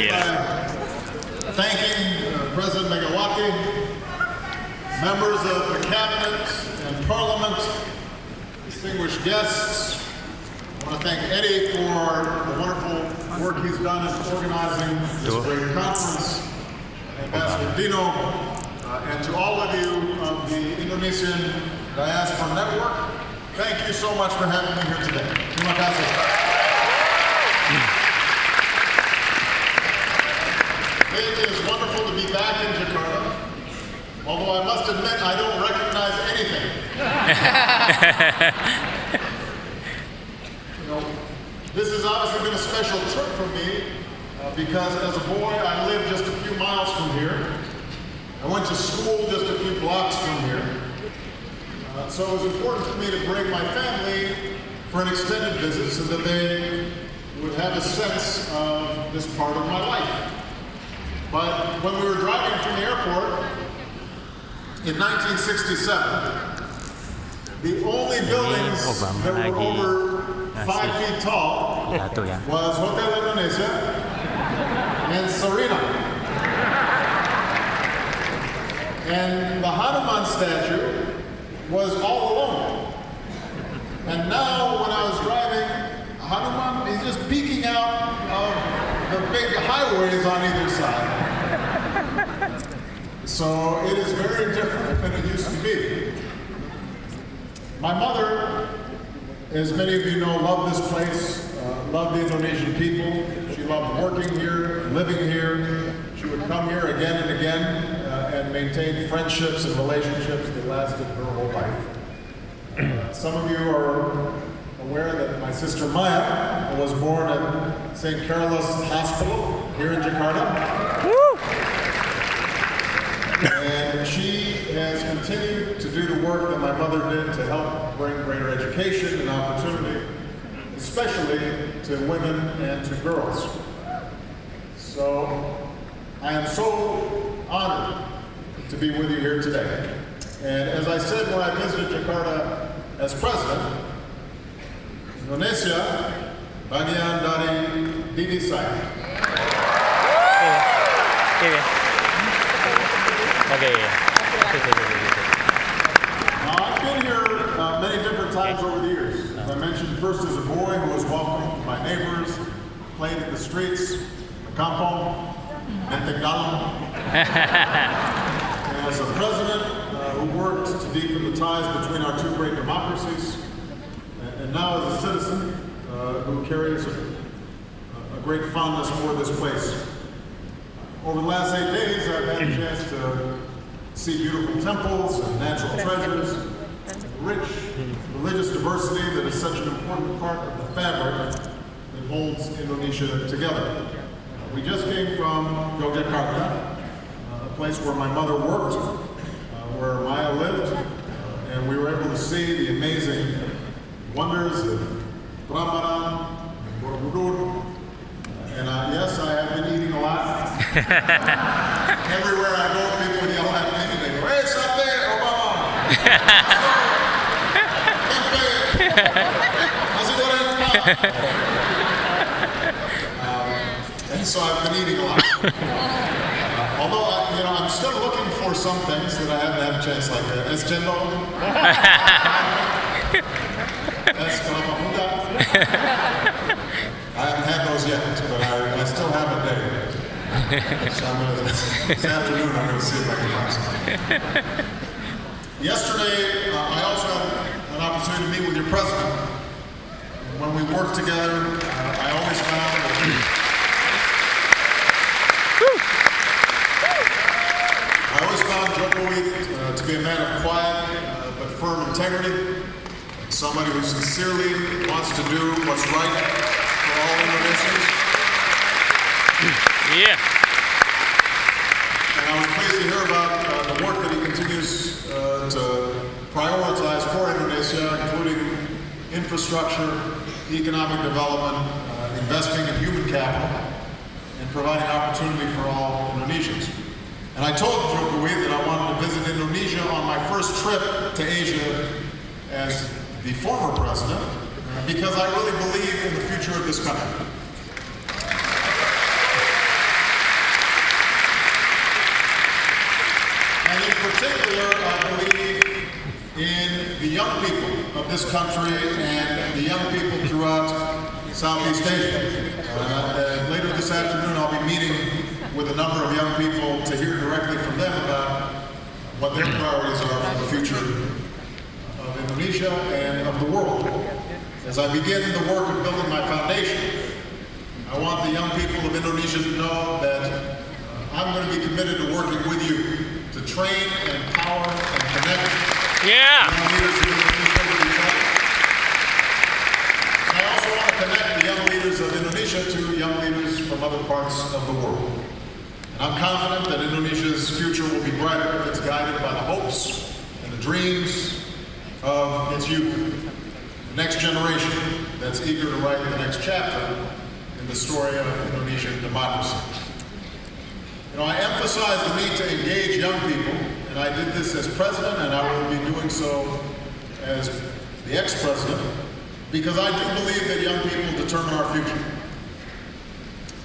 begin by thanking President Megawati, members of the Cabinet and Parliament, distinguished guests. I want to thank Eddie for the wonderful work he's done in organizing this great conference, Ambassador Dino, and to all of you of the Indonesian Diaspora Network. Thank you so much for having me here today. Terima kasih. It is wonderful to be back in Jakarta, although I must admit I don't recognize anything. This has obviously been a special trip for me because as a boy I lived just a few miles from here. I went to school just a few blocks from here. So it was important for me to bring my family for an extended visit so that they would have a sense of this part of my life. But when we were driving from the airport in 1967, the only buildings that were over 5 feet tall was Hotel Indonesia and Sarina. And the Hanuman statue was all alone. And now when I was driving, Hanuman is just peeking out of the big highways on either side. So it is very different than it used to be. My mother, as many of you know, loved this place, loved the Indonesian people. She loved working here, living here. She would come here again and again and maintain friendships and relationships that lasted her whole life. Some of you are aware that my sister Maya was born at St. Carlos Hospital here in Jakarta. Woo! And she has continued to do the work that my mother did to help bring greater education and opportunity, especially to women and to girls. So I am so honored to be with you here today. And as I said when I visited Jakarta as president, Indonesia bagian dari diri saya. Now I've been here many different times over the years. As I mentioned, first as a boy who was welcomed by neighbors, played in the streets, the kampong, Benteng Dalam. And as a president who worked to deepen the ties between our two great democracies, and now as a citizen who carries a great fondness for this place. Over the last 8 days, I've had a chance to see beautiful temples and natural treasures, and rich religious diversity that is such an important part of the fabric that holds Indonesia together. We just came from Yogyakarta, a place where my mother worked, where Maya lived, and we were able to see the amazing wonders of Prambanan, Borobudur, and yes, I have been eating a lot. Everywhere I go, people yell at me, and they go, "Hey, Sate, Obama! Nasi goreng, and so I've been eating a lot. Although, I'm still looking for some things that I haven't had a chance like that. Es cendol. Es kelapa muda. I haven't had those yet, but I still have a day. So this afternoon I'm going to see if I can find something. Yesterday, I also had an opportunity to meet with your president. When we worked together, I always found that Jokowi to be a man of quiet but firm integrity, somebody who sincerely wants to do what's right for all Indonesians. Yeah. And I was pleased to hear about the work that he continues to prioritize for Indonesia, including infrastructure, economic development, investing in human capital, and providing opportunity for all Indonesians. And I told Jokowi that I wanted to visit Indonesia on my first trip to Asia as the former president, because I really believe in the future of this country. in the young people of this country and the young people throughout Southeast Asia. Later this afternoon, I'll be meeting with a number of young people to hear directly from them about what their priorities are for the future of Indonesia and of the world. As I begin the work of building my foundation, I want the young people of Indonesia to know that I'm going to be committed to working with you to train and empower and connect young leaders of Indonesia with each other. And I also want to connect the young leaders of Indonesia to young leaders from other parts of the world. And I'm confident that Indonesia's future will be brighter if it's guided by the hopes and the dreams of its youth. The next generation that's eager to write the next chapter in the story of Indonesian democracy. You know, I emphasize the need to engage young people, and I did this as president, and I will be doing so as the ex-president, because I do believe that young people determine our future.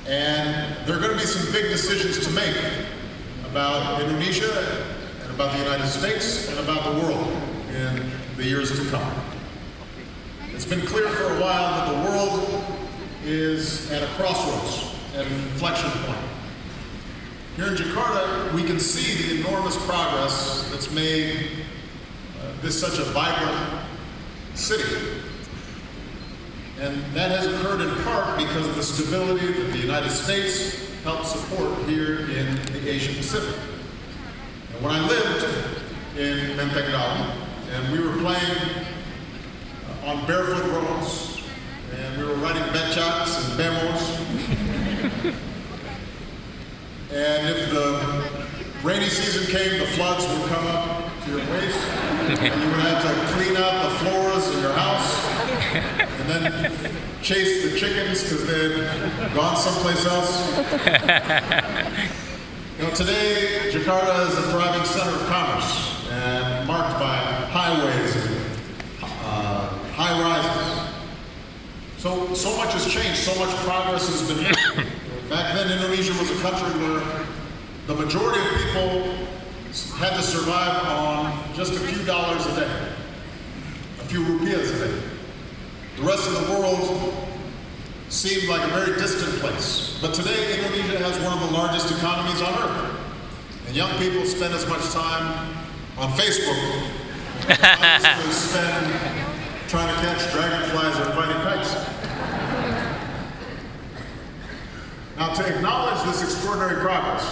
And there are going to be some big decisions to make about Indonesia and about the United States and about the world in the years to come. It's been clear for a while that the world is at a crossroads, at an inflection point. Here in Jakarta, we can see the enormous progress that's made this such a vibrant city. And that has occurred in part because of the stability that the United States helped support here in the Asia Pacific. And when I lived in Menteng Dalam, and we were playing on barefoot roads, and we were riding becaks and bemos, and if the rainy season came, the floods would come up to your waist, and you would have to clean out the floors in your house, and then chase the chickens because they had gone someplace else. You know, today, Jakarta is a thriving center of commerce, and marked by highways and high rises. So much has changed, so much progress has been made. Back then, Indonesia was a country where the majority of people had to survive on just a few dollars a day, a few rupiahs a day. The rest of the world seemed like a very distant place. But today, Indonesia has one of the largest economies on earth. And young people spend as much time on Facebook as I used to spend trying to catch dragonflies or fighting kites. Now, to acknowledge this extraordinary progress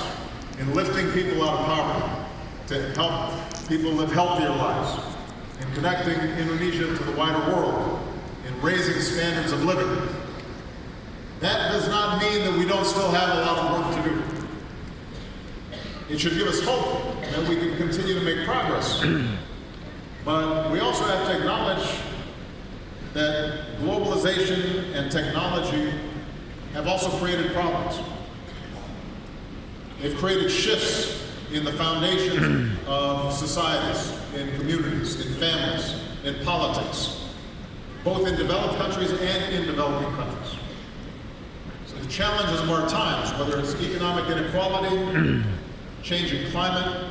in lifting people out of poverty, to help people live healthier lives, in connecting Indonesia to the wider world, in raising standards of living, that does not mean that we don't still have a lot of work to do. It should give us hope that we can continue to make progress. But we also have to acknowledge that globalization and technology have also created problems. They've created shifts in the foundation of societies, in communities, in families, in politics, both in developed countries and in developing countries. So the challenges of our times, whether it's economic inequality, changing climate,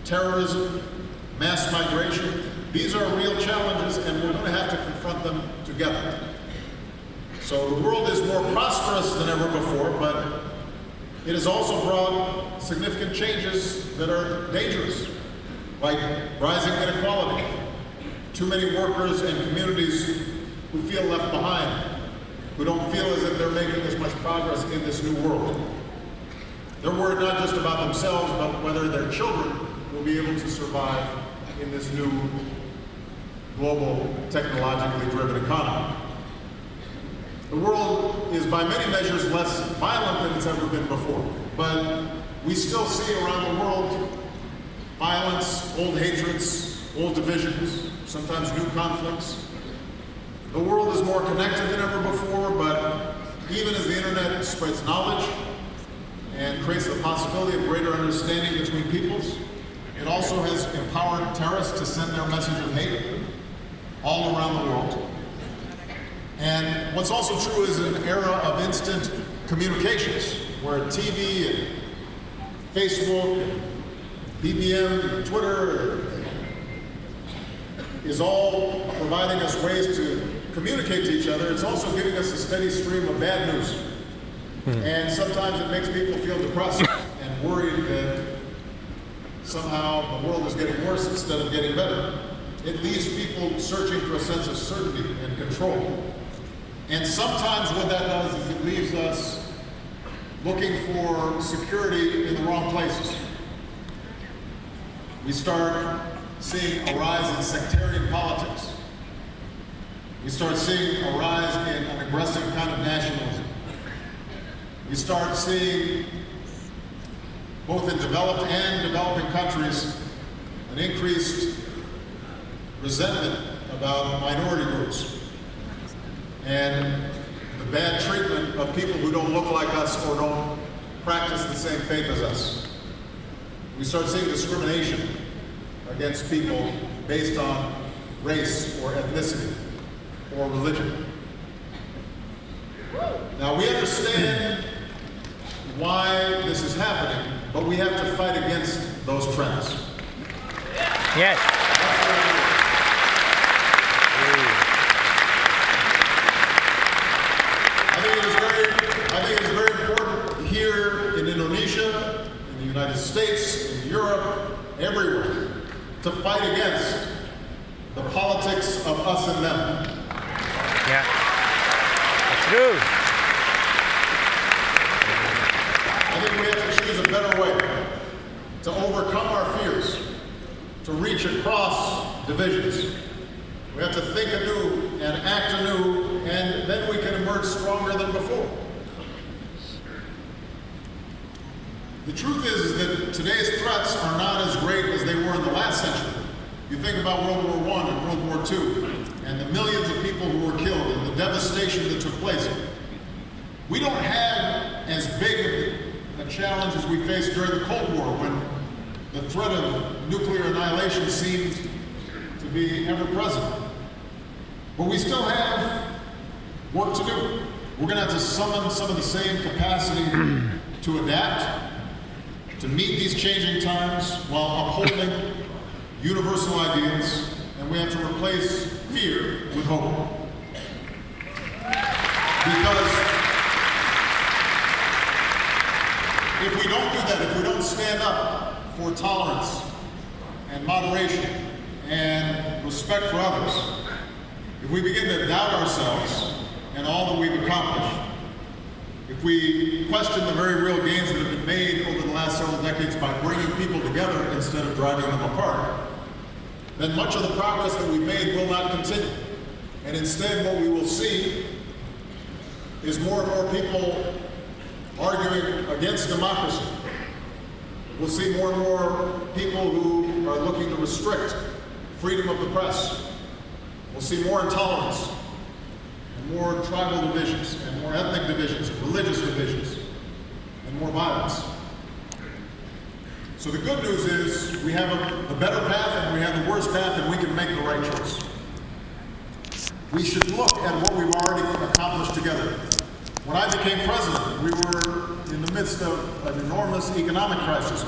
terrorism, mass migration, these are real challenges, and we're going to have to confront them together. So the world is more prosperous than ever before, but it has also brought significant changes that are dangerous, like rising inequality, too many workers and communities who feel left behind, who don't feel as if they're making as much progress in this new world. They're worried not just about themselves, but whether their children will be able to survive in this new global, technologically driven economy. The world is by many measures less violent than it's ever been before, but we still see around the world violence, old hatreds, old divisions, sometimes new conflicts. The world is more connected than ever before, but even as the internet spreads knowledge and creates the possibility of greater understanding between peoples, it also has empowered terrorists to send their message of hate all around the world. And what's also true is an era of instant communications, where TV and Facebook, and BBM, and Twitter, is all providing us ways to communicate to each other. It's also giving us a steady stream of bad news. And sometimes it makes people feel depressed and worried that somehow the world is getting worse instead of getting better. It leaves people searching for a sense of certainty and control. And sometimes what that does is it leaves us looking for security in the wrong places. We start seeing a rise in sectarian politics. We start seeing a rise in an aggressive kind of nationalism. We start seeing, both in developed and developing countries, an increased resentment about minority groups and the bad treatment of people who don't look like us or don't practice the same faith as us. We start seeing discrimination against people based on race or ethnicity or religion. Now, we understand why this is happening, but we have to fight against those trends. Yes. I think it is very important here in Indonesia, in the United States, in Europe, everywhere, to fight against the politics of us and them. Yeah. That's true. I think we have to choose a better way to overcome our fears, to reach across divisions. We have to think anew and act anew, and then we can emerge stronger than before. The truth is that today's threats are not as great as they were in the last century. You think about World War I and World War II, and the millions of people who were killed and the devastation that took place. We don't have as big a challenge as we faced during the Cold War, when the threat of nuclear annihilation seemed to be ever present. But we still have work to do. We're going to have to summon some of the same capacity to adapt, to meet these changing times while upholding universal ideals, and we have to replace fear with hope. Because if we don't do that, if we don't stand up for tolerance and moderation and respect for others, if we begin to doubt ourselves and all that we've accomplished, if we question the very real gains that have been made over the last several decades by bringing people together instead of driving them apart, then much of the progress that we've made will not continue. And instead, what we will see is more and more people arguing against democracy. We'll see more and more people who are looking to restrict freedom of the press. We'll see more intolerance, and more tribal divisions, and more ethnic divisions, and religious divisions, and more violence. So the good news is we have a better path and we have the worst path, and we can make the right choice. We should look at what we've already accomplished together. When I became president, we were in the midst of an enormous economic crisis.